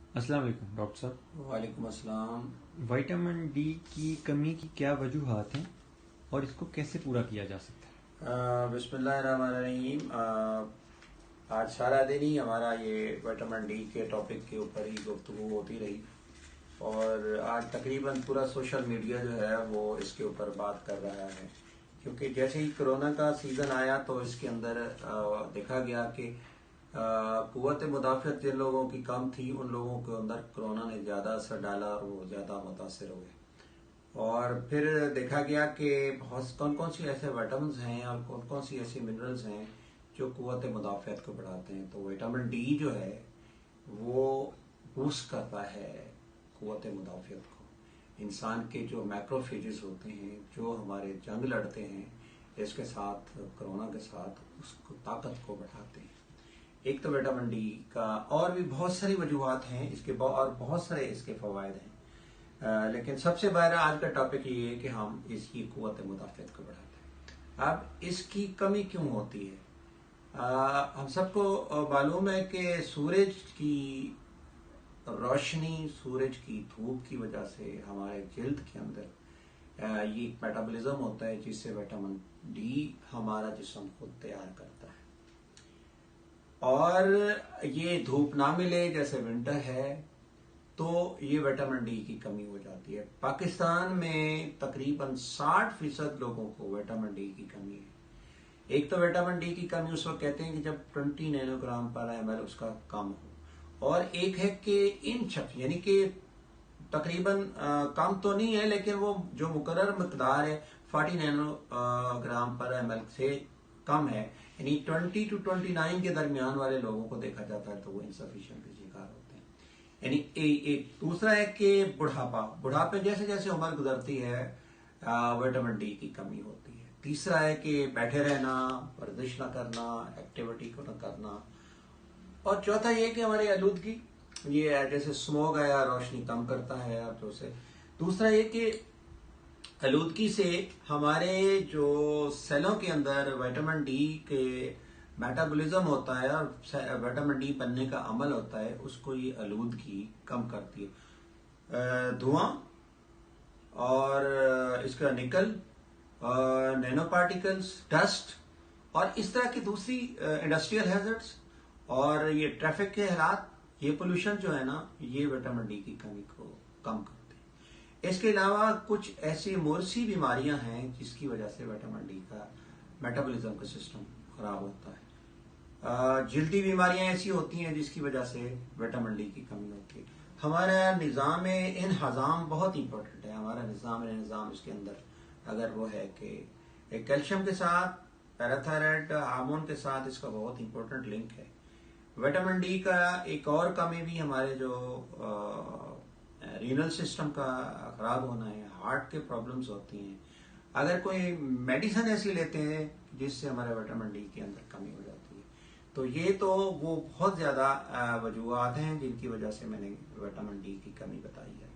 अस्सलाम वालेकुम डॉक्टर साहब। वालेकुम अस्सलाम। विटामिन डी की कमी की क्या वजूहात हैं और इसको कैसे पूरा किया जा सकता है? बिस्मिल्लाहिर्रहमानिर्रहीम। आज सारा दिन ही हमारा ये विटामिन डी के टॉपिक के ऊपर ही गुफ्तगू होती रही और आज तकरीबन पूरा सोशल मीडिया जो है वो इसके ऊपर बात कर रहा है, क्योंकि जैसे ही कोरोना का सीज़न आया तो इसके अंदर देखा गया कि कुव्वत मुदाफ़ियत जिन लोगों की कम थी उन लोगों के अंदर कोरोना ने ज़्यादा असर डाला और वो ज़्यादा मुतासर हुए। और फिर देखा गया कि बहुत कौन कौन सी ऐसे विटामिन हैं और कौन कौन सी ऐसी मिनरल्स हैं जो कुव्वत मुदाफ़ियत को बढ़ाते हैं। तो विटामिन डी जो है वो बूस्ट करता है कुव्वत मुदाफ़ियत को। इंसान के जो मैक्रोफेजेस होते हैं जो हमारे जंग लड़ते हैं इसके साथ, कोरोना के साथ, उसको ताकत को बढ़ाते हैं। एक तो विटामिन डी का और भी बहुत सारी वजूहात हैं इसके और बहुत सारे इसके फ़वाइद हैं, लेकिन सबसे बड़ा आज का टॉपिक ये है कि हम इसकी कुव्वत मुदाफ़ियत को बढ़ाते हैं। अब इसकी कमी क्यों होती है? हम सबको मालूम है कि सूरज की रोशनी, सूरज की धूप की वजह से हमारे जिल्द के अंदर ये मेटाबॉलिज्म होता है जिससे विटामिन डी हमारा जिस्म खुद तैयार करता है। और ये धूप ना मिले जैसे विंटर है तो ये विटामिन डी की कमी हो जाती है। पाकिस्तान में तकरीबन 60% लोगों को विटामिन डी की कमी है। एक तो विटामिन डी की कमी उस वक्त कहते हैं कि जब 20 नैनोग्राम पर ml उसका कम हो, और एक है कि इन शख्स यानी कि तकरीबन कम तो नहीं है लेकिन वो जो मुकर्रर मकदार है 40 नैनोग्राम पर ml से कम है, यानी 20 to 29 के दरमियान वाले लोगों को देखा जाता है तो वो इनसफिशिएंट के शिकार होते हैं। यानी एक दूसरा है कि बुढ़ापे जैसे जैसे उम्र गुजरती है विटामिन डी की कमी होती है। तीसरा है कि बैठे रहना, वर्जिश ना करना, एक्टिविटी को ना करना। और चौथा ये कि हमारी आलूदगी, ये जैसे स्मोक है रोशनी कम करता है आप तो से। दूसरा ये कि आलूदगी से हमारे जो सेलों के अंदर विटामिन डी के मेटाबॉलिज्म होता है और विटामिन डी बनने का अमल होता है उसको ये आलूदगी कम करती है। धुआं और इसका निकल, नैनो पार्टिकल्स, डस्ट और इस तरह की दूसरी इंडस्ट्रियल हैजर्ड्स और ये ट्रैफिक के हालात, ये पोल्यूशन जो है ना, ये विटामिन डी की कमी को कम करते हैं। इसके अलावा कुछ ऐसी मोरसी बीमारियां हैं जिसकी वजह से विटामिन डी का मेटाबॉलिज्म का सिस्टम खराब होता है। जल्दी बीमारियां ऐसी होती हैं जिसकी वजह से विटामिन डी की कमी होती है। हमारा निज़ाम इन्हज़ाम बहुत इंपॉर्टेंट है। हमारा निज़ाम इसके अंदर अगर वो है कि कैल्शियम के साथ, पैराथायराइड हार्मोन के साथ इसका बहुत इंपॉर्टेंट लिंक है। विटामिन डी का एक और कमी भी हमारे जो रीनल सिस्टम का खराब होना है, हार्ट के प्रॉब्लम्स होती हैं। अगर कोई मेडिसिन ऐसी लेते हैं जिससे हमारे विटामिन डी के अंदर कमी हो जाती है, तो ये तो वो बहुत ज़्यादा वजूहात हैं जिनकी वजह से मैंने विटामिन डी की कमी बताई है।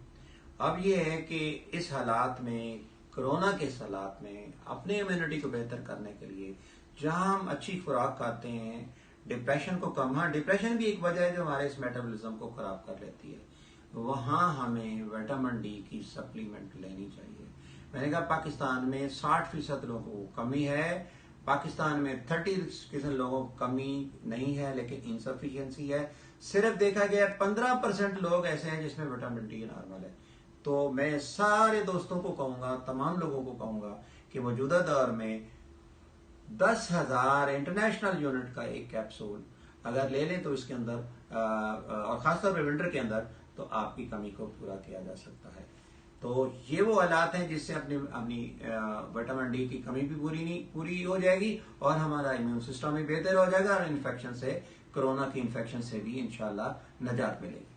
अब ये है कि इस हालात में, कोरोना के इस हालात में अपने इम्यूनिटी को बेहतर करने के लिए जहां हम अच्छी खुराक खाते हैं, डिप्रेशन को कम, हाँ डिप्रेशन भी एक वजह है जो हमारे इस मेटाबॉलिज्म को खराब कर लेती है, वहां हमें विटामिन डी की सप्लीमेंट लेनी चाहिए। मैंने कहा पाकिस्तान में 60% लोगों को कमी है, पाकिस्तान में 30% लोगों को कमी नहीं है लेकिन इंसफिशियंसी है। सिर्फ देखा गया 15% लोग ऐसे हैं जिसमें विटामिन डी नॉर्मल है। तो मैं सारे दोस्तों को कहूंगा, तमाम लोगों को कहूंगा कि मौजूदा दौर में 10,000 इंटरनेशनल यूनिट का एक कैप्सूल अगर ले लें तो इसके अंदर और खासतौर पर विंटर के अंदर तो आपकी कमी को पूरा किया जा सकता है। तो ये वो हालात हैं जिससे अपनी विटामिन डी की कमी भी पूरी हो जाएगी और हमारा इम्यून सिस्टम भी बेहतर हो जाएगा और इन्फेक्शन से, कोरोना की इन्फेक्शन से भी इंशाल्लाह नजात मिलेगी।